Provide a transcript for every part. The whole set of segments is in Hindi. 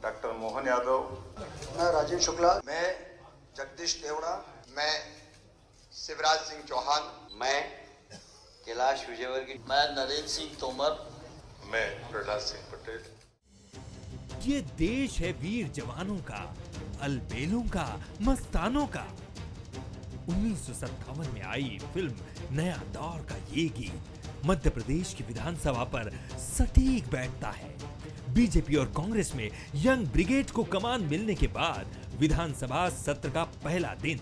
डॉक्टर मोहन यादव, मैं राजीव शुक्ला, मैं जगदीश देवड़ा, मैं शिवराज सिंह चौहान, मैं कैलाश विजयवर्गीय, मैं नरेंद्र सिंह तोमर, मैं प्रहलाद सिंह पटेल। ये देश है वीर जवानों का, अलबेलों का, मस्तानों का। 1957 में आई फिल्म नया दौर का ये गीत मध्य प्रदेश की विधानसभा पर सटीक बैठता है। बीजेपी और कांग्रेस में यंग ब्रिगेड को कमान मिलने के बाद विधानसभा सत्र का पहला दिन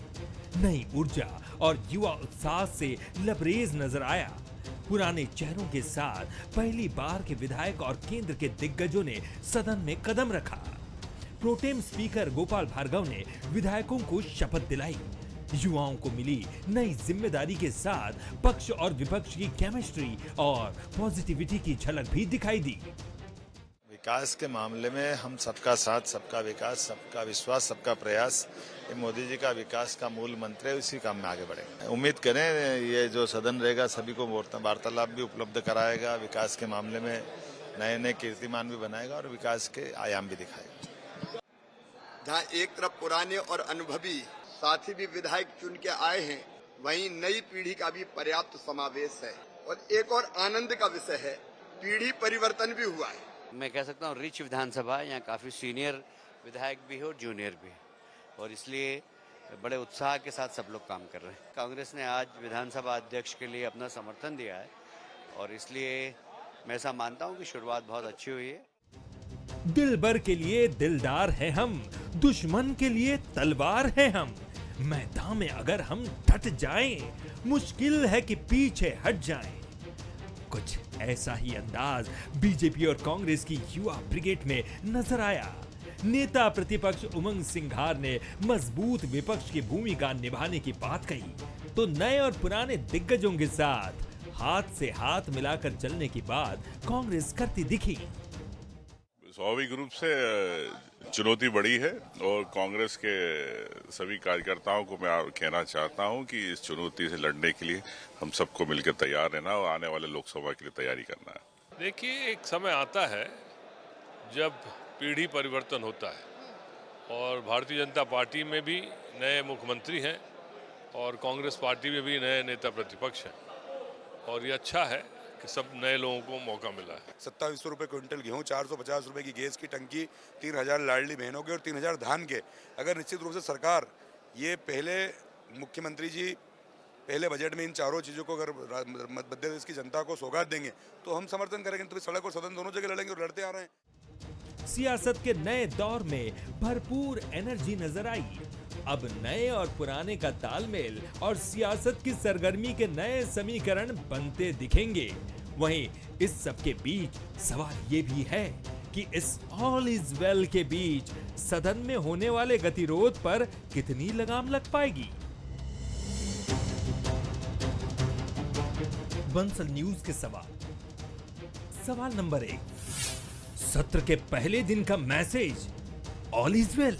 नई ऊर्जा और युवा उत्साह से लबरेज नजर आया। पुराने चेहरों के साथ पहली बार के विधायक और केंद्र के दिग्गजों ने सदन में कदम रखा। प्रोटेम स्पीकर गोपाल भार्गव ने विधायकों को शपथ दिलाई। युवाओं को मिली नई जिम्मेदारी के साथ पक्ष और विपक्ष की केमिस्ट्री और पॉजिटिविटी की झलक भी दिखाई दी। विकास के मामले में हम सबका साथ, सबका विकास, सबका विश्वास, सबका प्रयास, ये मोदी जी का विकास का मूल मंत्र है। उसी काम में आगे बढ़ेंगे। उम्मीद करें ये जो सदन रहेगा सभी को वार्तालाप भी उपलब्ध कराएगा, विकास के मामले में नए नए कीर्तिमान भी बनाएगा और विकास के आयाम भी दिखाएगा। जहाँ एक तरफ पुराने और अनुभवी साथी भी विधायक चुन के आए हैं, वहीं नई पीढ़ी का भी पर्याप्त समावेश है। और एक और आनंद का विषय है, पीढ़ी परिवर्तन भी हुआ है। मैं कह सकता हूँ रिच विधानसभा, यहाँ काफ़ी सीनियर विधायक भी है और जूनियर भी है, और इसलिए बड़े उत्साह के साथ सब लोग काम कर रहे हैं। कांग्रेस ने आज विधानसभा अध्यक्ष के लिए अपना समर्थन दिया है और इसलिए मैं ऐसा मानता हूँ कि शुरुआत बहुत अच्छी हुई है। दिलबर के लिए दिलदार हैं हम, दुश्मन के लिए तलवार हैं हम। मैदान में अगर हम डट जाएं, मुश्किल है कि पीछे हट जाएं। कुछ ऐसा ही अंदाज बीजेपी और कांग्रेस की युवा ब्रिगेड में नजर आया। नेता प्रतिपक्ष उमंग सिंघार ने मजबूत विपक्ष की भूमिका निभाने की बात कही, तो नए और पुराने दिग्गजों के साथ हाथ से हाथ मिलाकर चलने की बात कांग्रेस करती दिखी। स्वाभाविक रूप से चुनौती बड़ी है और कांग्रेस के सभी कार्यकर्ताओं को मैं कहना चाहता हूं कि इस चुनौती से लड़ने के लिए हम सबको मिलकर तैयार रहना और आने वाले लोकसभा के लिए तैयारी करना है। देखिए, एक समय आता है जब पीढ़ी परिवर्तन होता है और भारतीय जनता पार्टी में भी नए मुख्यमंत्री हैं और कांग्रेस पार्टी में भी नए नेता प्रतिपक्ष हैं, और ये अच्छा है कि सब नए लोगों को मौका मिला है। 2700 रुपये क्विंटल गेहूँ, 450 रुपये की गैस की टंकी, 3000 लाडली बहनों के और 3000 धान के, अगर निश्चित रूप से सरकार ये पहले मुख्यमंत्री जी पहले बजट में इन चारों चीज़ों को अगर मध्य प्रदेश की जनता को सौगात देंगे तो हम समर्थन करेंगे। तो सड़क और सदन दोनों जगह लड़ेंगे और लड़ते आ रहे हैं। सियासत के नए दौर में भरपूर एनर्जी नजर आई। अब नए और पुराने का तालमेल और सियासत की सरगर्मी के नए समीकरण बनते दिखेंगे। वहीं इस सब के बीच सवाल ये भी है कि इस ऑल इज वेल के बीच सदन में होने वाले गतिरोध पर कितनी लगाम लग पाएगी। बंसल न्यूज के सवाल नंबर 1, सत्र के पहले दिन का मैसेज ऑल इज वेल।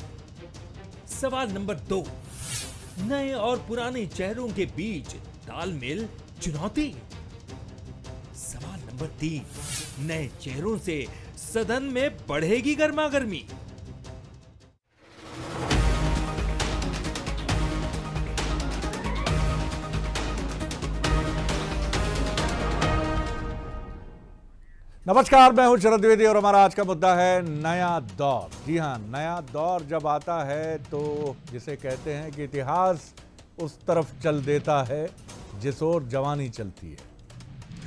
सवाल नंबर 2, नए और पुराने चेहरों के बीच तालमेल चुनौती। सवाल नंबर 3, नए चेहरों से सदन में बढ़ेगी गर्मागर्मी। नमस्कार, मैं हूं शरद द्विवेदी और हमारा आज का मुद्दा है नया दौर। जी हां, नया दौर जब आता है तो जिसे कहते हैं कि इतिहास उस तरफ चल देता है जिस ओर जवानी चलती है।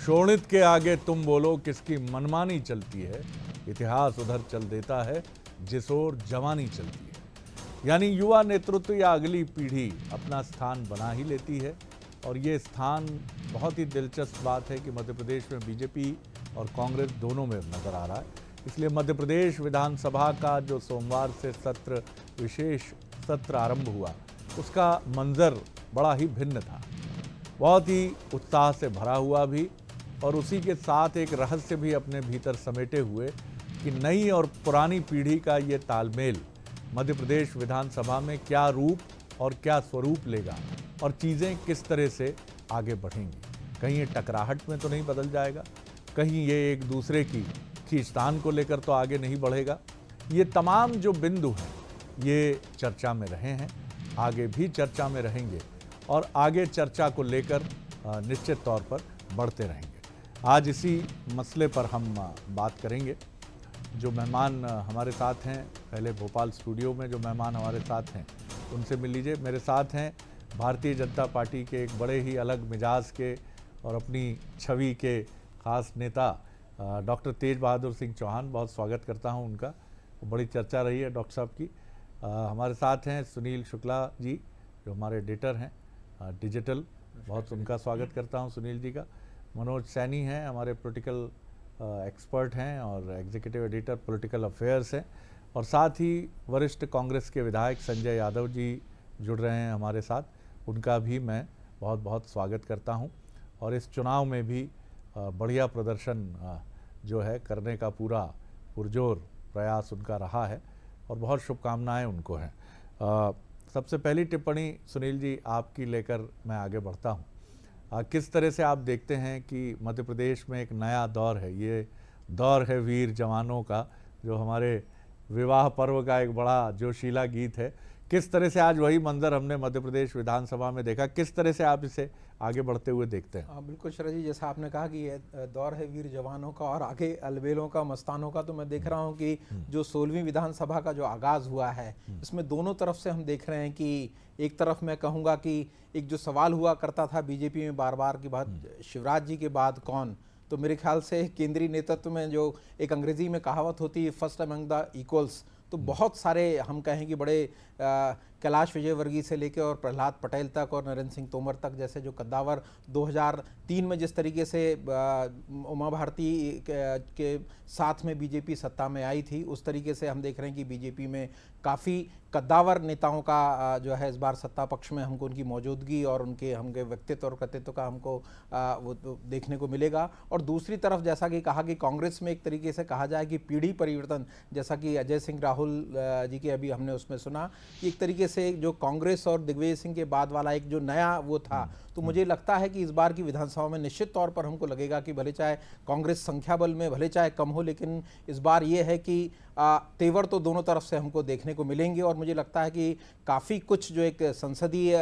शोणित के आगे तुम बोलो किसकी मनमानी चलती है, इतिहास उधर चल देता है जिस ओर जवानी चलती है। यानी युवा नेतृत्व या अगली पीढ़ी अपना स्थान बना ही लेती है। और ये स्थान बहुत ही दिलचस्प बात है कि मध्य प्रदेश में बीजेपी और कांग्रेस दोनों में नजर आ रहा है। इसलिए मध्य प्रदेश विधानसभा का जो सोमवार से विशेष सत्र आरंभ हुआ, उसका मंजर बड़ा ही भिन्न था, बहुत ही उत्साह से भरा हुआ भी, और उसी के साथ एक रहस्य भी अपने भीतर समेटे हुए कि नई और पुरानी पीढ़ी का ये तालमेल मध्य प्रदेश विधानसभा में क्या रूप और क्या स्वरूप लेगा और चीज़ें किस तरह से आगे बढ़ेंगी। कहीं ये टकराहट में तो नहीं बदल जाएगा, कहीं ये एक दूसरे की खींचतान को लेकर तो आगे नहीं बढ़ेगा, ये तमाम जो बिंदु हैं ये चर्चा में रहे हैं, आगे भी चर्चा में रहेंगे और आगे चर्चा को लेकर निश्चित तौर पर बढ़ते रहेंगे। आज इसी मसले पर हम बात करेंगे। जो मेहमान हमारे साथ हैं, पहले भोपाल स्टूडियो में जो मेहमान हमारे साथ हैं उनसे मिल लीजिए। मेरे साथ हैं भारतीय जनता पार्टी के एक बड़े ही अलग मिजाज के और अपनी छवि के खास नेता डॉक्टर तेज बहादुर सिंह चौहान। बहुत स्वागत करता हूं उनका, बड़ी चर्चा रही है डॉक्टर साहब की। हमारे साथ हैं सुनील शुक्ला जी जो हमारे एडिटर हैं डिजिटल, बहुत उनका स्वागत करता हूं सुनील जी का। मनोज सैनी हैं, हमारे पॉलिटिकल एक्सपर्ट हैं और एग्जीक्यूटिव एडिटर पॉलिटिकल अफेयर्स हैं। और साथ ही वरिष्ठ कांग्रेस के विधायक संजय यादव जी जुड़ रहे हैं हमारे साथ, उनका भी मैं बहुत बहुत स्वागत करता हूं। और इस चुनाव में भी बढ़िया प्रदर्शन जो है करने का पूरा पुरजोर प्रयास उनका रहा है और बहुत शुभकामनाएं उनको हैं। सबसे पहली टिप्पणी सुनील जी आपकी लेकर मैं आगे बढ़ता हूं। किस तरह से आप देखते हैं कि मध्य प्रदेश में एक नया दौर है, ये दौर है वीर जवानों का, जो हमारे विवाह पर्व का एक बड़ा जोशीला गीत है। किस तरह से आज वही मंजर हमने मध्य प्रदेश विधानसभा में देखा, किस तरह से आप इसे आगे बढ़ते हुए देखते हैं? बिल्कुल शरद जी, जैसा आपने कहा कि ये दौर है वीर जवानों का और आगे अलबेलों का, मस्तानों का, तो मैं देख रहा हूं कि जो 16वीं विधानसभा का जो आगाज़ हुआ है इसमें दोनों तरफ से हम देख रहे हैं कि एक तरफ मैं कहूँगा कि एक जो सवाल हुआ करता था बीजेपी में बार बार कि बाद शिवराज जी के बाद कौन, तो मेरे ख्याल से केंद्रीय नेतृत्व में जो एक अंग्रेजी में कहावत होती है फर्स्ट अमंग द इक्वल्स, तो बहुत सारे हम कहें कि बड़े कैलाश विजयवर्गीय से लेकर और प्रहलाद पटेल तक और नरेंद्र सिंह तोमर तक जैसे जो कद्दावर 2003 में जिस तरीके से उमा भारती के साथ में बीजेपी सत्ता में आई थी, उस तरीके से हम देख रहे हैं कि बीजेपी में काफ़ी कद्दावर नेताओं का जो है इस बार सत्ता पक्ष में हमको उनकी मौजूदगी और उनके व्यक्तित्व और कृतित्व का हमको वो तो देखने को मिलेगा। और दूसरी तरफ जैसा कि कहा कि कांग्रेस में एक तरीके से कहा जाए कि पीढ़ी परिवर्तन, जैसा कि अजय सिंह राहुल जी के अभी हमने उसमें सुना कि एक तरीके से जो कांग्रेस और दिग्विजय सिंह के बाद वाला एक जो नया वो था, तो मुझे लगता है कि इस बार की विधानसभा में निश्चित तौर पर हमको लगेगा कि भले चाहे कांग्रेस संख्या बल में भले चाहे कम हो, लेकिन इस बार ये है कि तेवर तो दोनों तरफ से हमको देखने को मिलेंगे। और मुझे लगता है कि काफ़ी कुछ जो एक संसदीय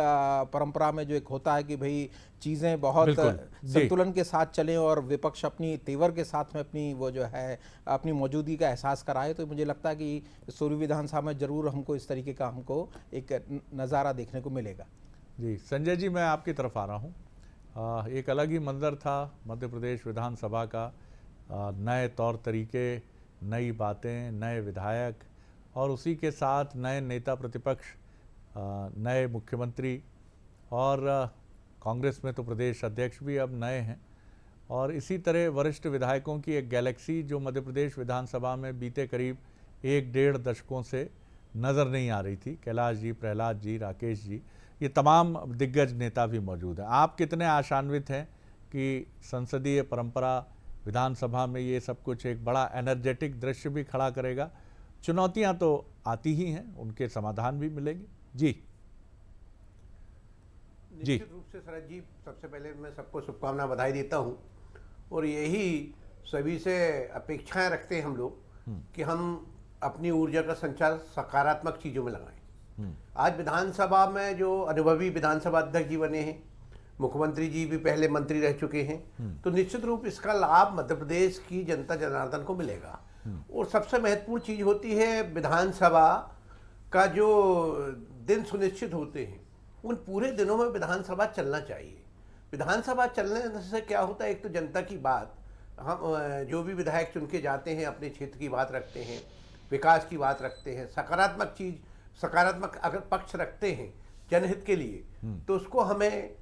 परंपरा में जो एक होता है कि भाई चीज़ें बहुत संतुलन के साथ चलें और विपक्ष अपनी तेवर के साथ में अपनी वो जो है अपनी मौजूदगी का एहसास कराए, तो मुझे लगता है कि 16वीं विधानसभा में ज़रूर हमको इस तरीके का हमको एक नज़ारा देखने को मिलेगा। जी संजय जी, मैं आपकी तरफ आ रहा हूँ। एक अलग ही मंजर था मध्य प्रदेश विधानसभा का, नए तौर तरीके, नई बातें, नए विधायक और उसी के साथ नए नेता प्रतिपक्ष, नए मुख्यमंत्री और कांग्रेस में तो प्रदेश अध्यक्ष भी अब नए हैं। और इसी तरह वरिष्ठ विधायकों की एक गैलेक्सी जो मध्य प्रदेश विधानसभा में बीते करीब 1-1.5 दशकों से नज़र नहीं आ रही थी। कैलाश जी, प्रहलाद जी, राकेश जी, ये तमाम दिग्गज नेता भी मौजूद हैं। आप कितने आशान्वित हैं कि संसदीय परंपरा विधानसभा में ये सब कुछ एक बड़ा एनर्जेटिक दृश्य भी खड़ा करेगा? चुनौतियां तो आती ही हैं, उनके समाधान भी मिलेंगे। जी निश्चित रूप से शरद जी, सबसे पहले मैं सबको शुभकामना बधाई देता हूं और यही सभी से अपेक्षाएं रखते हैं हम लोग कि हम अपनी ऊर्जा का संचार सकारात्मक चीज़ों में लगाएं। आज विधानसभा में जो अनुभवी विधानसभा अध्यक्ष जी बने हैं, मुख्यमंत्री जी भी पहले मंत्री रह चुके हैं, तो निश्चित रूप इसका लाभ मध्य प्रदेश की जनता जनार्दन को मिलेगा। और सबसे महत्वपूर्ण चीज़ होती है विधानसभा का जो दिन सुनिश्चित होते हैं, उन पूरे दिनों में विधानसभा चलना चाहिए। विधानसभा चलने से क्या होता है, एक तो जनता की बात, हम जो भी विधायक चुन के जाते हैं अपने क्षेत्र की बात रखते हैं, विकास की बात रखते हैं, सकारात्मक चीज़, सकारात्मक अगर पक्ष रखते हैं जनहित के लिए, तो उसको हमें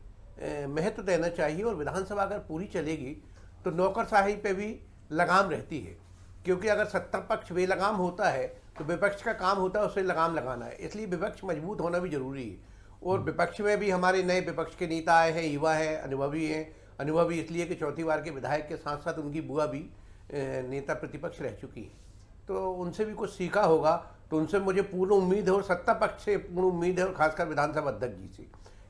महत्व देना चाहिए। और विधानसभा अगर पूरी चलेगी तो नौकरशाही पे भी लगाम रहती है, क्योंकि अगर सत्ता पक्ष बेलगाम होता है तो विपक्ष का काम होता है उसे लगाम लगाना है। इसलिए विपक्ष मजबूत होना भी जरूरी है। और विपक्ष में भी हमारे नए विपक्ष के नेता आए हैं, युवा हैं, अनुभवी हैं। अनुभवी इसलिए कि चौथी बार के विधायक के साथ साथ उनकी बुआ भी नेता प्रतिपक्ष रह चुकी है, तो उनसे भी कुछ सीखा होगा। तो उनसे मुझे पूर्ण उम्मीद है और सत्ता पक्ष से पूर्ण उम्मीद है, और खासकर विधानसभा अध्यक्ष जी से,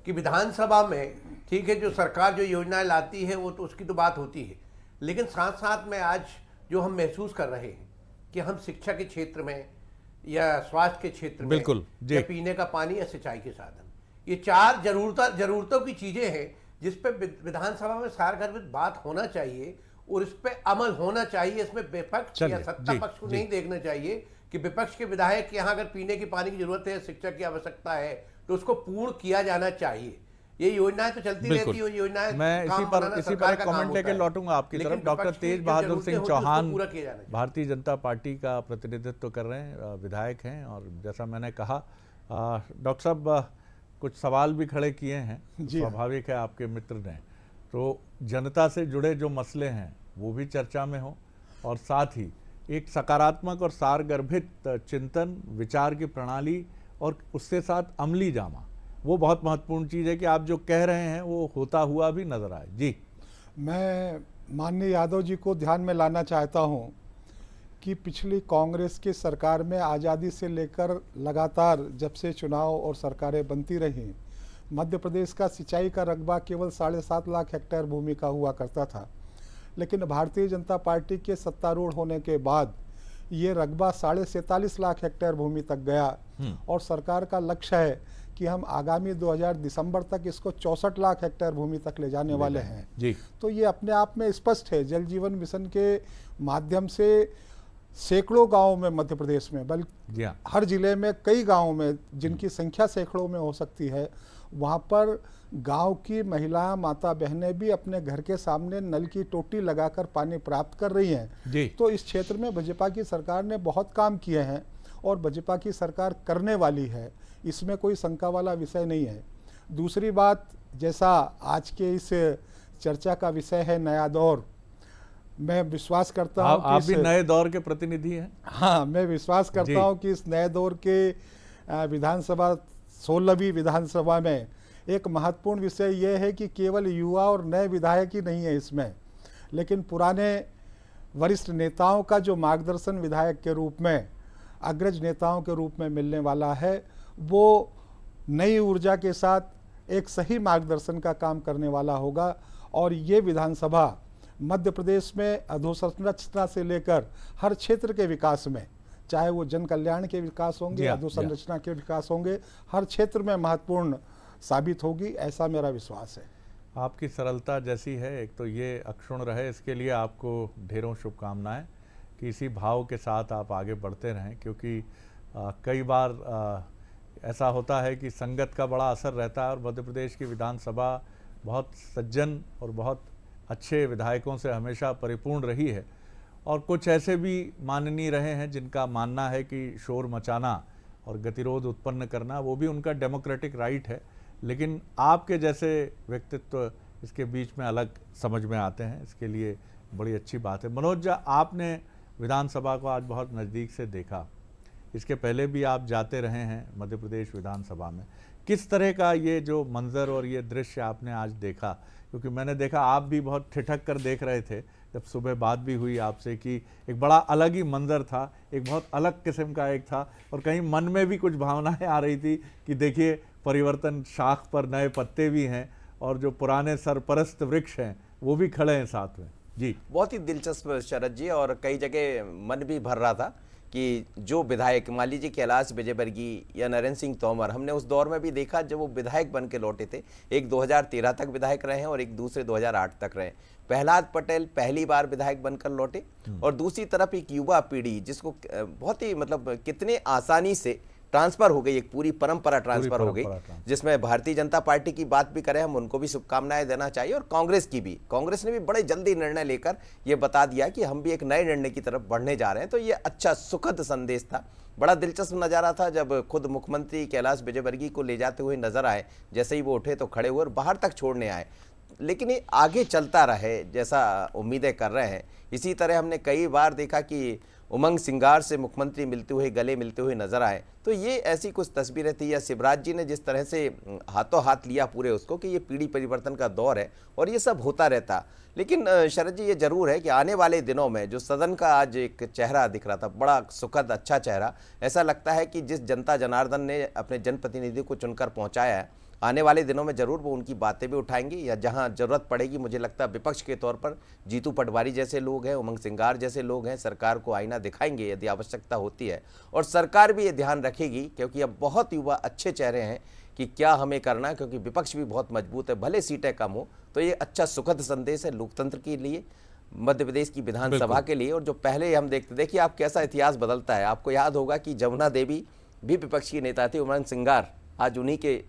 कि विधानसभा में ठीक है जो सरकार जो योजनाएं लाती है वो तो उसकी तो बात होती है, लेकिन साथ साथ में आज जो हम महसूस कर रहे हैं कि हम शिक्षा के क्षेत्र में या स्वास्थ्य के क्षेत्र में, बिल्कुल, जी। या पीने का पानी या सिंचाई के साधन, ये 4 जरूरतों की चीजें हैं जिस पे विधानसभा में सार्वभौमिक बात होना चाहिए और इस पे अमल होना चाहिए। इसमें विपक्ष चलिए, या सत्ता जी, पक्ष को जी। नहीं देखना चाहिए कि विपक्ष के विधायक के यहाँ अगर पीने की पानी की जरूरत है, शिक्षा की आवश्यकता है, तो उसको पूर्ण किया जाना चाहिए। ये योजनाएं तो चलती रहती है, योजनाएं मैं काम बनाना इसी सरकार पर का एक काम कमेंट होता लेके है। लौटूंगा आपकी लेकिन तरफ। डॉक्टर विपक्ष की तेज जो बहादुर जरूरतें सिंह होती हैं, उसको चौहान पूरा किया जाना चाहिए। भारतीय जनता पार्टी का प्रतिनिधित्व कर रहे हैं, विधायक हैं, और जैसा मैंने कहा डॉक्टर साहब कुछ सवाल भी खड़े किए हैं, स्वाभाविक है, आपके मित्र ने, तो जनता से जुड़े जो मसले हैं वो भी चर्चा में हो, और साथ ही एक सकारात्मक और सारगर्भित चिंतन, विचार की प्रणाली और उसके साथ अमली जामा, वो बहुत महत्वपूर्ण चीज़ है कि आप जो कह रहे हैं वो होता हुआ भी नजर आए। जी, मैं माननीय यादव जी को ध्यान में लाना चाहता हूं कि पिछली कांग्रेस की सरकार में आज़ादी से लेकर लगातार जब से चुनाव और सरकारें बनती रहीं, मध्य प्रदेश का सिंचाई का रकबा केवल 7.5 लाख हेक्टेयर भूमि का हुआ करता था। लेकिन भारतीय जनता पार्टी के सत्तारूढ़ होने के बाद ये रकबा 47.5 लाख हेक्टेयर भूमि तक गया, और सरकार का लक्ष्य है कि हम आगामी 2000 दिसंबर तक इसको 64 लाख हेक्टेयर भूमि तक ले जाने वाले हैं। जी, तो ये अपने आप में स्पष्ट है। जल जीवन मिशन के माध्यम से सैकड़ों गांवों में मध्य प्रदेश में, बल्कि हर जिले में कई गांवों में जिनकी संख्या सैकड़ों में हो सकती है, वहाँ पर गांव की महिला माता बहनें भी अपने घर के सामने नल की टोटी लगाकर पानी प्राप्त कर रही हैं। तो इस क्षेत्र में भाजपा की सरकार ने बहुत काम किए हैं और भाजपा की सरकार करने वाली है, इसमें कोई शंका वाला विषय नहीं है। दूसरी बात, जैसा आज के इस चर्चा का विषय है नया दौर, मैं विश्वास करता हूँ आप भी नए दौर के प्रतिनिधि हैं। हाँ, मैं विश्वास करता हूँ कि इस नए दौर के विधानसभा 16वीं विधानसभा में एक महत्वपूर्ण विषय यह है कि केवल युवा और नए विधायक ही नहीं है इसमें, लेकिन पुराने वरिष्ठ नेताओं का जो मार्गदर्शन विधायक के रूप में, अग्रज नेताओं के रूप में मिलने वाला है, वो नई ऊर्जा के साथ एक सही मार्गदर्शन का काम करने वाला होगा। और ये विधानसभा मध्य प्रदेश में अधोसंरचना से लेकर हर क्षेत्र के विकास में, चाहे वो जन कल्याण के विकास होंगे, अधोसंरचना के विकास होंगे, हर क्षेत्र में महत्वपूर्ण साबित होगी, ऐसा मेरा विश्वास है। आपकी सरलता जैसी है, एक तो ये अक्षुण्ण रहे, इसके लिए आपको ढेरों शुभकामनाएं कि इसी भाव के साथ आप आगे बढ़ते रहें, क्योंकि कई बार ऐसा होता है कि संगत का बड़ा असर रहता है, और मध्य प्रदेश की विधानसभा बहुत सज्जन और बहुत अच्छे विधायकों से हमेशा परिपूर्ण रही है, और कुछ ऐसे भी माननीय रहे हैं जिनका मानना है कि शोर मचाना और गतिरोध उत्पन्न करना वो भी उनका डेमोक्रेटिक राइट है, लेकिन आपके जैसे व्यक्तित्व इसके बीच में अलग समझ में आते हैं, इसके लिए बड़ी अच्छी बात है। मनोज, आपने विधानसभा को आज बहुत नज़दीक से देखा, इसके पहले भी आप जाते रहे हैं मध्य प्रदेश विधानसभा में, किस तरह का ये जो मंजर और ये दृश्य आपने आज देखा? क्योंकि मैंने देखा आप भी बहुत ठिठक कर देख रहे थे जब सुबह बात भी हुई आपसे कि एक बड़ा अलग ही मंजर था, एक बहुत अलग किस्म का एक था, और कहीं मन में भी कुछ भावनाएं आ रही थी कि देखिए परिवर्तन शाख पर नए पत्ते भी हैं और जो पुराने सरपरस्त वृक्ष हैं वो भी खड़े हैं साथ में। जी, बहुत ही दिलचस्प शरद जी, और कई जगह मन भी भर रहा था कि जो विधायक, मान लीजिए कैलाश विजयवर्गीय या नरेंद्र सिंह तोमर, हमने उस दौर में भी देखा जब वो विधायक बन के लौटे थे, एक 2013 तक विधायक रहे हैं और एक दूसरे 2008 तक रहे। प्रहलाद पटेल पहली बार विधायक बनकर लौटे, और दूसरी तरफ एक युवा पीढ़ी जिसको बहुत ही मतलब कितने आसानी से ट्रांसफर हो गई, एक पूरी परंपरा ट्रांसफर हो गई, जिसमें भारतीय जनता पार्टी की बात भी करें हम, उनको भी शुभकामनाएं देना चाहिए, और कांग्रेस की भी। कांग्रेस ने भी बड़े जल्दी निर्णय लेकर ये बता दिया कि हम भी एक नए निर्णय की तरफ बढ़ने जा रहे हैं। तो ये अच्छा सुखद संदेश था। बड़ा दिलचस्प नज़ारा था जब खुद मुख्यमंत्री कैलाश विजयवर्गीय को ले जाते हुए नजर आए, जैसे ही वो उठे तो खड़े हुए और बाहर तक छोड़ने आए। लेकिन ये आगे चलता रहे जैसा उम्मीदें कर रहे हैं। इसी तरह हमने कई बार देखा कि उमंग सिंगार से मुख्यमंत्री मिलते हुए, गले मिलते हुए नजर आए। तो ये ऐसी कुछ तस्वीरें थी, या शिवराज जी ने जिस तरह से हाथों हाथ लिया पूरे उसको कि ये पीढ़ी परिवर्तन का दौर है और ये सब होता रहता। लेकिन शरद जी, ये जरूर है कि आने वाले दिनों में जो सदन का आज एक चेहरा दिख रहा था, बड़ा सुखद अच्छा चेहरा, ऐसा लगता है कि जिस जनता जनार्दन ने अपने जनप्रतिनिधि को चुनकर पहुंचाया है, आने वाले दिनों में जरूर वो उनकी बातें भी उठाएंगे, या जहां जरूरत पड़ेगी मुझे लगता है विपक्ष के तौर पर जीतू पटवारी जैसे लोग हैं, उमंग सिंगार जैसे लोग हैं, सरकार को आईना दिखाएंगे यदि आवश्यकता होती है। और सरकार भी ये ध्यान रखेगी, क्योंकि अब बहुत युवा अच्छे चेहरे हैं कि क्या हमें करना है, क्योंकि विपक्ष भी बहुत मजबूत है, भले सीटें कम हो। तो ये अच्छा सुखद संदेश है लोकतंत्र के लिए, मध्य प्रदेश की विधानसभा के लिए। और जो पहले हम देखते, देखिए आप कैसा इतिहास बदलता है। आपको याद होगा कि जमुना देवी भी विपक्ष की नेता थी, उमंग सिंगार आज उन्हीं के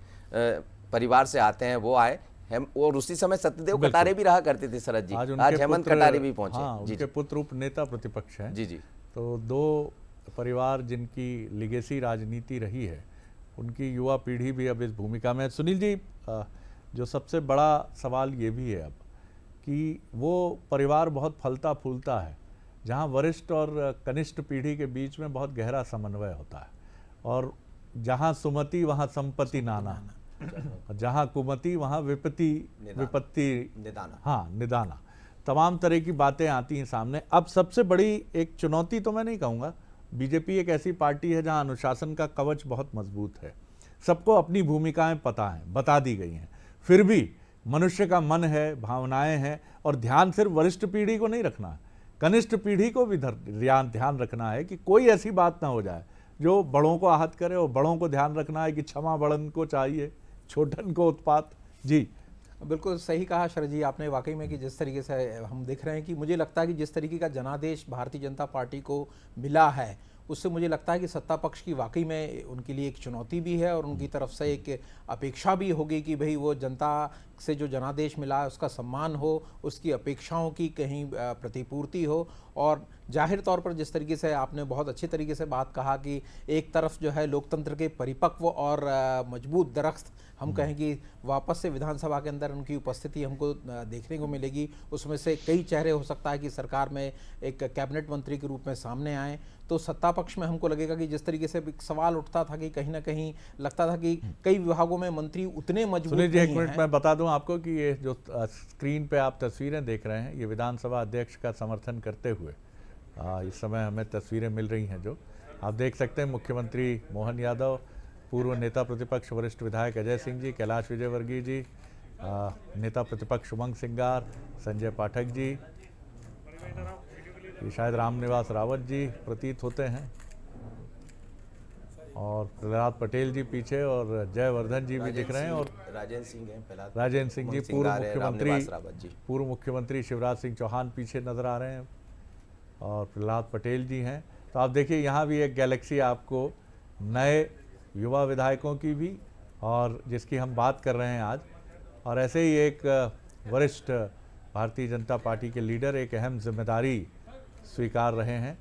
परिवार से आते हैं, वो आए हम, और उसी समय सत्यदेव कटारे भी रहा करते थे शरद जी, आज हेमंत कटारे भी पहुंचे। हाँ, उनके पुत्र उप नेता प्रतिपक्ष हैं। जी जी। तो दो परिवार जिनकी लिगेसी राजनीति रही है, उनकी युवा पीढ़ी भी अब इस भूमिका में है। सुनील जी, जो सबसे बड़ा सवाल ये भी है अब कि वो परिवार बहुत फलता फूलता है, जहाँ वरिष्ठ और कनिष्ठ पीढ़ी के बीच में बहुत गहरा समन्वय होता है, और जहाँ सुमति वहाँ संपत्ति नाना, जहाँ कुमति वहाँ विपत्ति निदाना। हाँ, निदाना, तमाम तरह की बातें आती हैं सामने। अब सबसे बड़ी एक चुनौती तो मैं नहीं कहूँगा, बीजेपी एक ऐसी पार्टी है जहाँ अनुशासन का कवच बहुत मजबूत है, सबको अपनी भूमिकाएं पता हैं, बता दी गई हैं, फिर भी मनुष्य का मन है, भावनाएं हैं, और ध्यान सिर्फ वरिष्ठ पीढ़ी को नहीं रखना है, कनिष्ठ पीढ़ी को भी ध्यान रखना है कि कोई ऐसी बात ना हो जाए जो बड़ों को आहत करे, और बड़ों को ध्यान रखना है कि क्षमा बड़न को चाहिए, छोटन को उत्पात। जी बिल्कुल सही कहा शरद जी आपने वाकई में, कि जिस तरीके से हम देख रहे हैं कि मुझे लगता है कि जिस तरीके का जनादेश भारतीय जनता पार्टी को मिला है, उससे मुझे लगता है कि सत्ता पक्ष की वाकई में उनके लिए एक चुनौती भी है, और उनकी तरफ से एक अपेक्षा भी होगी कि भाई वो जनता से जो जनादेश मिला है उसका सम्मान हो, उसकी अपेक्षाओं की कहीं प्रतिपूर्ति हो। और जाहिर तौर पर जिस तरीके से आपने बहुत अच्छे तरीके से बात कहा कि एक तरफ जो है लोकतंत्र के परिपक्व और मजबूत दरख्त हम कहें कि वापस से विधानसभा के अंदर उनकी उपस्थिति हमको देखने को मिलेगी, उसमें से कई चेहरे हो सकता है कि सरकार में एक कैबिनेट मंत्री के रूप में सामने आए। तो सत्ता पक्ष में हमको लगेगा कि जिस तरीके से सवाल उठता था कि कहीं ना कहीं लगता था कि कई विभागों में मंत्री उतने मजबूत नहीं हैं। एक मिनट मैं बता दूं आपको कि ये जो स्क्रीन पे आप तस्वीरें देख रहे हैं, ये विधानसभा अध्यक्ष का समर्थन करते हुए इस समय हमें तस्वीरें मिल रही हैं। जो आप देख सकते हैं, मुख्यमंत्री मोहन यादव, पूर्व नेता प्रतिपक्ष वरिष्ठ विधायक अजय सिंह जी, कैलाश विजयवर्गीय जी, नेता प्रतिपक्ष उमंग सिंगार, संजय पाठक जी, ये शायद रामनिवास रावत जी प्रतीत होते हैं, और प्रहलाद पटेल जी पीछे, और जयवर्धन जी भी दिख रहे हैं, और राजेंद्र सिंह हैं, राजेंद्र सिंह जी, पूर्व मुख्यमंत्री शिवराज सिंह चौहान पीछे नजर आ रहे हैं, और प्रहलाद पटेल जी हैं। तो आप देखिए यहाँ भी एक गैलेक्सी आपको नए युवा विधायकों की भी, और जिसकी हम बात कर रहे हैं आज, और ऐसे ही एक वरिष्ठ भारतीय जनता पार्टी के लीडर एक अहम जिम्मेदारी स्वीकार रहे हैं,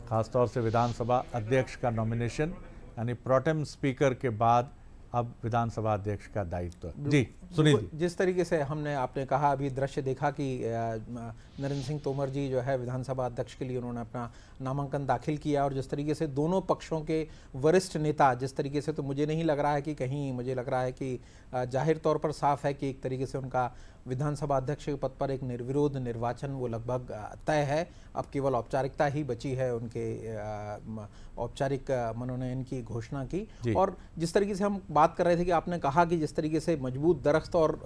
खासतौर से विधानसभा अध्यक्ष का नॉमिनेशन, यानी प्रोटेम स्पीकर के बाद अब विधानसभा अध्यक्ष का दायित्व। जी सुनील, जिस तरीके से आपने कहा, अभी दृश्य देखा कि नरेंद्र सिंह तोमर जी जो है विधानसभा अध्यक्ष के लिए उन्होंने अपना नामांकन दाखिल किया, और जिस तरीके से दोनों पक्षों के वरिष्ठ नेता, जिस तरीके से, तो मुझे नहीं लग रहा है कि कहीं, मुझे लग रहा है कि जाहिर तौर पर साफ है कि एक तरीके से उनका विधानसभा अध्यक्ष के पद पर एक निर्विरोध निर्वाचन वो लगभग तय है। अब केवल औपचारिकता ही बची है, उनके औपचारिक मनोनयन की घोषणा की। और जिस तरीके से हम बात कर रहे थे कि आपने कहा कि जिस तरीके से मजबूत दरख्त और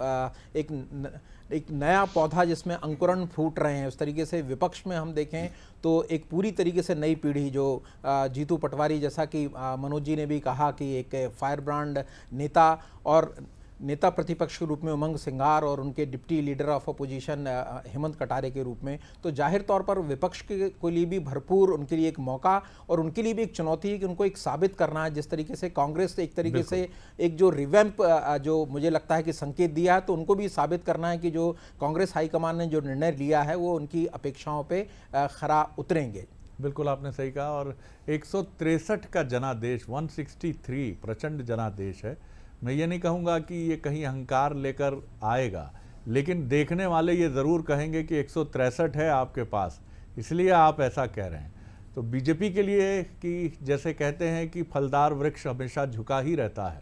एक नया पौधा जिसमें अंकुरण फूट रहे हैं, उस तरीके से विपक्ष में हम देखें तो एक पूरी तरीके से नई पीढ़ी, जो जीतू पटवारी, जैसा कि मनोज जी ने भी कहा कि एक फायर ब्रांड नेता और नेता प्रतिपक्ष के रूप में उमंग सिंगार, और उनके deputy leader of opposition Hemant Katare के रूप में, तो जाहिर तौर पर विपक्ष के लिए भी भरपूर उनके लिए एक मौका और उनके लिए भी एक चुनौती है कि उनको एक साबित करना है। जिस तरीके से कांग्रेस एक तरीके से एक जो रिवैम्प जो मुझे लगता है कि संकेत दिया है, तो उनको भी साबित करना है कि जो कांग्रेस हाईकमान ने जो निर्णय लिया है वो उनकी अपेक्षाओं पर खरा उतरेंगे। बिल्कुल आपने सही कहा, और 163 का जनादेश, 163 प्रचंड जनादेश है। मैं ये नहीं कहूँगा कि ये कहीं अहंकार लेकर आएगा, लेकिन देखने वाले ये ज़रूर कहेंगे कि 163 है आपके पास, इसलिए आप ऐसा कह रहे हैं। तो बीजेपी के लिए, कि जैसे कहते हैं कि फलदार वृक्ष हमेशा झुका ही रहता है,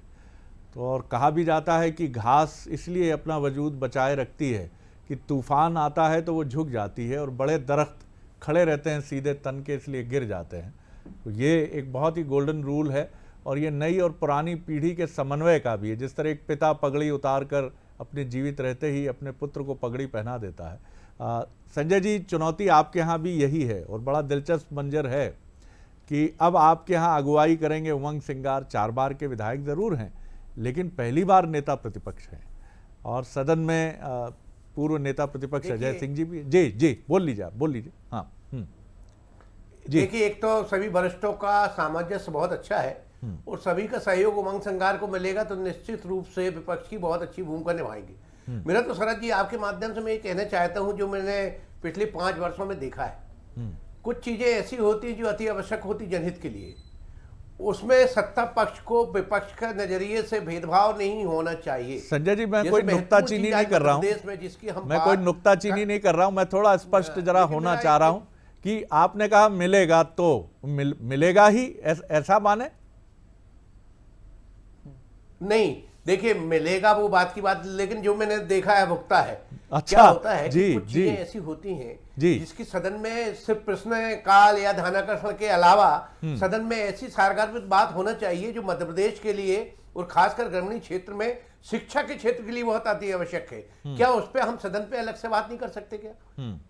तो और कहा भी जाता है कि घास इसलिए अपना वजूद बचाए रखती है कि तूफान आता है तो वो झुक जाती है, और बड़े दरख्त खड़े रहते हैं सीधे तन के, इसलिए गिर जाते हैं। तो ये एक बहुत ही गोल्डन रूल है, और ये नई और पुरानी पीढ़ी के समन्वय का भी है। जिस तरह एक पिता पगड़ी उतार कर अपने जीवित रहते ही अपने पुत्र को पगड़ी पहना देता है, संजय जी चुनौती आपके यहाँ भी यही है और बड़ा दिलचस्प मंजर है कि अब आपके यहाँ अगुवाई करेंगे उमंग सिंगार। 4 बार के विधायक जरूर हैं लेकिन पहली बार नेता प्रतिपक्ष हैं और सदन में पूर्व नेता प्रतिपक्ष अजय सिंह जी भी। जी जी बोल लीजिए, आप बोल लीजिए। हाँ जी। देखिए, एक तो सभी वरिष्ठों का सामंजस्य बहुत अच्छा है और सभी का सहयोग उमंग संगार को मिलेगा तो निश्चित रूप से विपक्ष की बहुत अच्छी भूमिका निभाएंगे। मेरा तो शरद जी आपके माध्यम से मैं ये कहना चाहता हूं, जो मैंने पिछले 5 वर्षों में देखा है, कुछ चीजें ऐसी होती जो अति आवश्यक होती जनहित के लिए, उसमें सत्ता पक्ष को विपक्ष का नजरिए से भेदभाव नहीं होना चाहिए। संजय जी मैं कोई नुक्ताचीनी नहीं कर रहा हूँ, मैं कोई नुक्ताचीनी नहीं कर रहा हूँ, मैं थोड़ा स्पष्ट जरा होना चाह रहा हूँ कि आपने कहा मिलेगा तो मिलेगा ही, ऐसा माने? नहीं, देखिए मिलेगा वो बात की बात, लेकिन जो मैंने देखा है भुगता है। अच्छा, क्या होता है जी, कि कुछ जी, चीजें ऐसी होती हैं जी, जिसकी सदन में सिर्फ प्रश्न काल या ध्यानाकर्षण के अलावा सदन में ऐसी सारगार्भिक बात होना चाहिए जो मध्य प्रदेश के लिए और खासकर ग्रामीण क्षेत्र में शिक्षा के क्षेत्र के लिए बहुत अति आवश्यक है। क्या उस पर हम सदन पे अलग से बात नहीं कर सकते क्या?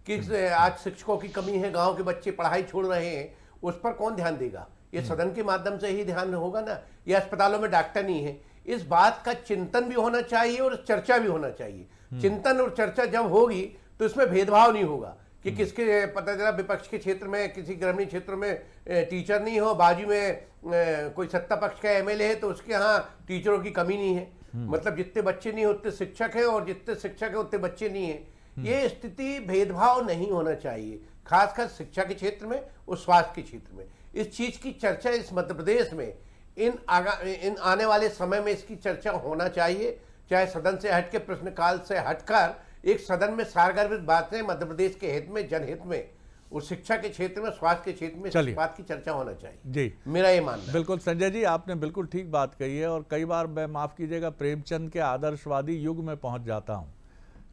कि आज शिक्षकों की कमी है, गांव के बच्चे पढ़ाई छोड़ रहे हैं, उस पर कौन ध्यान देगा? ये सदन के माध्यम से ही ध्यान होगा ना। या अस्पतालों में डॉक्टर नहीं है, इस बात का चिंतन भी होना चाहिए और चर्चा भी होना चाहिए। चिंतन और चर्चा जब होगी तो इसमें भेदभाव नहीं होगा कि किसके पता चला विपक्ष के क्षेत्र में किसी ग्रामीण क्षेत्र में टीचर नहीं हो, बाजू में कोई सत्ता पक्ष का एमएलए है तो उसके यहाँ टीचरों की कमी नहीं है। मतलब जितने बच्चे नहीं उतने शिक्षक है और जितने शिक्षक है उतने बच्चे नहीं है। ये स्थिति भेदभाव नहीं होना चाहिए, खासकर शिक्षा के क्षेत्र में और स्वास्थ्य के क्षेत्र में। इस चीज की चर्चा इस मध्य प्रदेश में इन आने वाले समय में इसकी चर्चा होना चाहिए, चाहे सदन से हटके प्रश्नकाल से हटकर एक सदन में सारगार्भिक बातें मध्य प्रदेश के हित में, जनहित में और शिक्षा के क्षेत्र में, स्वास्थ्य के क्षेत्र में इस बात की चर्चा होना चाहिए जी, मेरा ये मानना है। बिल्कुल संजय जी आपने बिल्कुल ठीक बात कही है और कई बार मैं माफ कीजिएगा प्रेमचंद के आदर्शवादी युग में पहुंच जाता हूं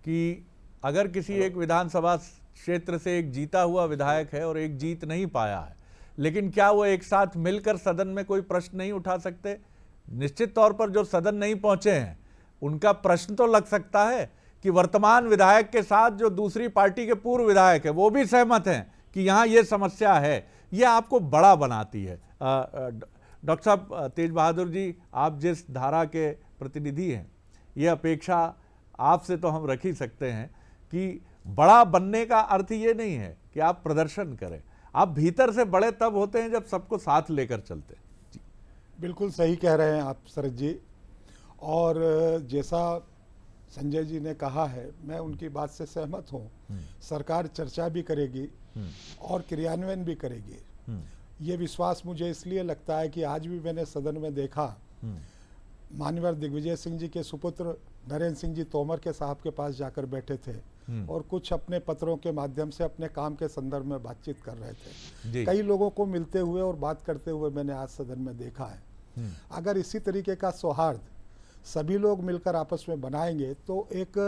कि अगर किसी एक विधानसभा क्षेत्र से एक जीता हुआ विधायक है और एक जीत नहीं पाया है, लेकिन क्या वो एक साथ मिलकर सदन में कोई प्रश्न नहीं उठा सकते? निश्चित तौर पर जो सदन नहीं पहुंचे हैं उनका प्रश्न तो लग सकता है कि वर्तमान विधायक के साथ जो दूसरी पार्टी के पूर्व विधायक है वो भी सहमत हैं कि यहाँ ये समस्या है। ये आपको बड़ा बनाती है। डॉक्टर साहब तेज बहादुर जी, आप जिस धारा के प्रतिनिधि हैं, ये अपेक्षा आपसे तो हम रख ही सकते हैं कि बड़ा बनने का अर्थ ये नहीं है कि आप प्रदर्शन करें, आप भीतर से बड़े तब होते हैं जब सबको साथ लेकर चलते हैं। बिल्कुल सही कह रहे हैं आप शरद जी, और जैसा संजय जी ने कहा है मैं उनकी बात से सहमत हूँ। सरकार चर्चा भी करेगी और क्रियान्वयन भी करेगी, ये विश्वास मुझे इसलिए लगता है कि आज भी मैंने सदन में देखा मान्यवर दिग्विजय सिंह जी के सुपुत्र नरेंद्र सिंह जी तोमर के साहब के पास जाकर बैठे थे और कुछ अपने पत्रों के माध्यम से अपने काम के संदर्भ में बातचीत कर रहे थे। कई लोगों को मिलते हुए और बात करते हुए मैंने आज सदन में देखा है। अगर इसी तरीके का सौहार्द सभी लोग मिलकर आपस में बनाएंगे तो एक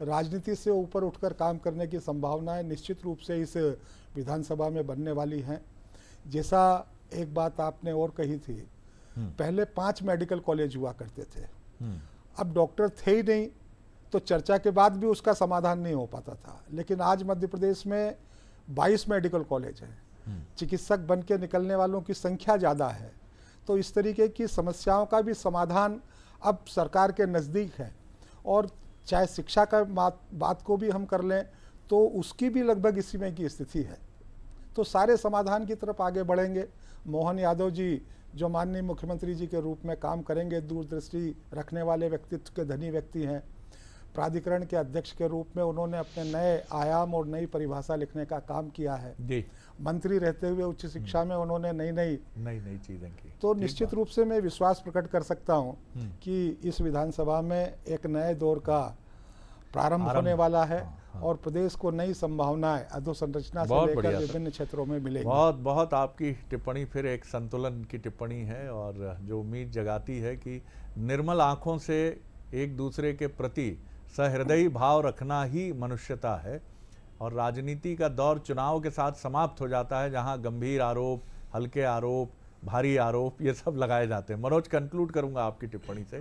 राजनीति से ऊपर उठकर काम करने की संभावनाएं निश्चित रूप से इस विधानसभा में बनने वाली हैं। जैसा एक बात आपने और कही थी, पहले 5 मेडिकल कॉलेज हुआ करते थे, अब डॉक्टर थे ही नहीं तो चर्चा के बाद भी उसका समाधान नहीं हो पाता था। लेकिन आज मध्य प्रदेश में 22 मेडिकल कॉलेज हैं, चिकित्सक बन के निकलने वालों की संख्या ज़्यादा है, तो इस तरीके की समस्याओं का भी समाधान अब सरकार के नज़दीक है। और चाहे शिक्षा का बात को भी हम कर लें तो उसकी भी लगभग इसी में की स्थिति है, तो सारे समाधान की तरफ आगे बढ़ेंगे। मोहन यादव जी जो माननीय मुख्यमंत्री जी के रूप में काम करेंगे, दूरदृष्टि रखने वाले व्यक्तित्व के धनी व्यक्ति हैं। प्राधिकरण के अध्यक्ष के रूप में उन्होंने अपने नए आयाम और नई परिभाषा लिखने का काम किया है जी। मंत्री रहते हुए उच्च शिक्षा में उन्होंने नई चीजें की। तो निश्चित रूप से मैं विश्वास प्रकट कर सकता हूं कि इस विधानसभा में एक नए दौर का प्रारंभ होने वाला है और प्रदेश को नई संभावनाएं अधोसंरचना से लेकर विभिन्न क्षेत्रों में मिलेगी। बहुत आपकी टिप्पणी फिर एक संतुलन की टिप्पणी है और जो उम्मीद जगाती है कि निर्मल आंखों से एक दूसरे के प्रति सहृदयी भाव रखना ही मनुष्यता है। और राजनीति का दौर चुनाव के साथ समाप्त हो जाता है, जहां गंभीर आरोप, हल्के आरोप, भारी आरोप ये सब लगाए जाते हैं। मनोज, कंक्लूड करूंगा आपकी टिप्पणी से।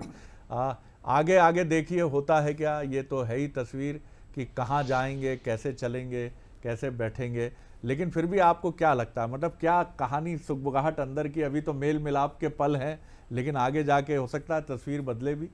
आगे आगे देखिए होता है क्या, ये तो है ही तस्वीर कि कहाँ जाएंगे, कैसे चलेंगे, कैसे बैठेंगे, लेकिन फिर भी आपको क्या लगता है, मतलब क्या कहानी सुगबुगाहट अंदर की, अभी तो मेल मिलाप के पल हैं, लेकिन आगे जाके हो सकता है तस्वीर बदले भी?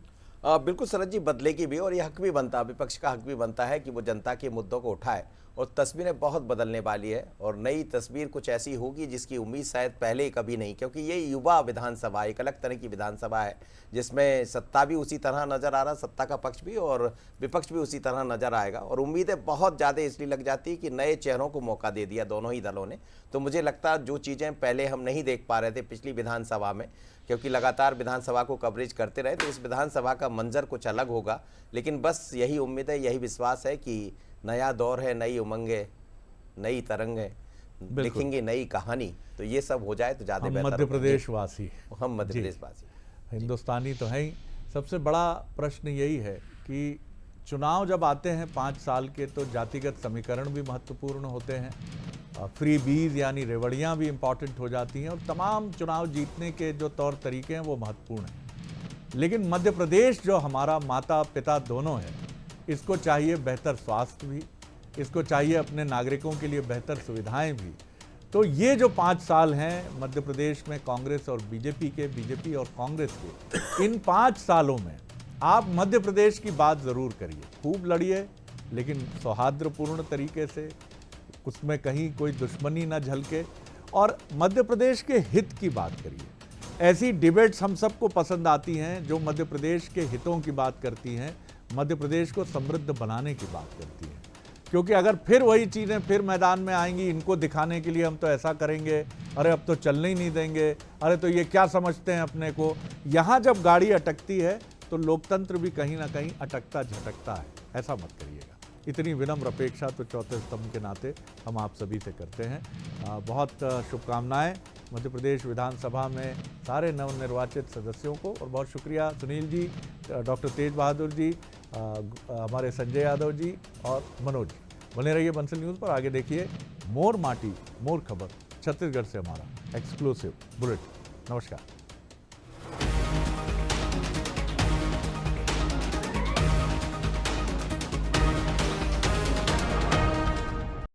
बिल्कुल शरद जी, बदलेगी भी, और ये हक भी बनता है, विपक्ष का हक भी बनता है कि वो जनता के मुद्दों को उठाए, और तस्वीरें बहुत बदलने वाली है और नई तस्वीर कुछ ऐसी होगी जिसकी उम्मीद शायद पहले कभी नहीं, क्योंकि ये युवा विधानसभा एक अलग तरह की विधानसभा है जिसमें सत्ता भी उसी तरह नजर आ रहा, सत्ता का पक्ष भी और विपक्ष भी उसी तरह नजर आएगा, और उम्मीदें बहुत ज़्यादा इसलिए लग जाती है कि नए चेहरों को मौका दे दिया दोनों ही दलों ने। तो मुझे लगता है जो चीज़ें पहले हम नहीं देख पा रहे थे पिछली विधानसभा में, क्योंकि लगातार विधानसभा को कवरेज करते रहे, तो इस विधानसभा का मंजर कुछ अलग होगा। लेकिन बस यही उम्मीद है, यही विश्वास है कि नया दौर है, नई उमंगें, नई तरंगें, लिखेंगे नई कहानी, तो ये सब हो जाए तो ज़्यादा बेहतर। मध्य प्रदेश वासी, हम मध्य प्रदेश वासी, हिंदुस्तानी तो है ही। सबसे बड़ा प्रश्न यही है कि चुनाव जब आते हैं 5 साल के, तो जातिगत समीकरण भी महत्वपूर्ण होते हैं, फ्री बीज यानी रेवड़ियाँ भी इम्पॉर्टेंट हो जाती हैं, और तमाम चुनाव जीतने के जो तौर तरीके हैं वो महत्वपूर्ण हैं। लेकिन मध्य प्रदेश जो हमारा माता पिता दोनों है, इसको चाहिए बेहतर स्वास्थ्य भी, इसको चाहिए अपने नागरिकों के लिए बेहतर सुविधाएं भी। तो ये जो 5 साल हैं मध्य प्रदेश में कांग्रेस और बीजेपी और कांग्रेस के, इन 5 सालों में आप मध्य प्रदेश की बात ज़रूर करिए, खूब लड़िए, लेकिन सौहार्दपूर्ण तरीके से, उसमें कहीं कोई दुश्मनी न झलके, और मध्य प्रदेश के हित की बात करिए। ऐसी डिबेट्स हम सबको पसंद आती हैं जो मध्य प्रदेश के हितों की बात करती हैं, मध्य प्रदेश को समृद्ध बनाने की बात करती हैं। क्योंकि अगर फिर वही चीज़ें फिर मैदान में आएंगी, इनको दिखाने के लिए हम तो ऐसा करेंगे, अरे अब तो चलने ही नहीं देंगे, अरे तो ये क्या समझते हैं अपने को, यहाँ जब गाड़ी अटकती है तो लोकतंत्र भी कहीं ना कहीं अटकता झटकता है। ऐसा मत करिएगा। इतनी विनम्र अपेक्षा तो चौथे स्तंभ के नाते हम आप सभी से करते हैं। बहुत शुभकामनाएं मध्य प्रदेश विधानसभा में सारे नवनिर्वाचित सदस्यों को, और बहुत शुक्रिया सुनील जी, डॉक्टर तेज बहादुर जी, हमारे संजय यादव जी और मनोज जी। बने रहिए बंसल न्यूज़ पर। आगे देखिए मोर माटी मोर खबर, छत्तीसगढ़ से हमारा एक्सक्लूसिव बुलेटिन। नमस्कार।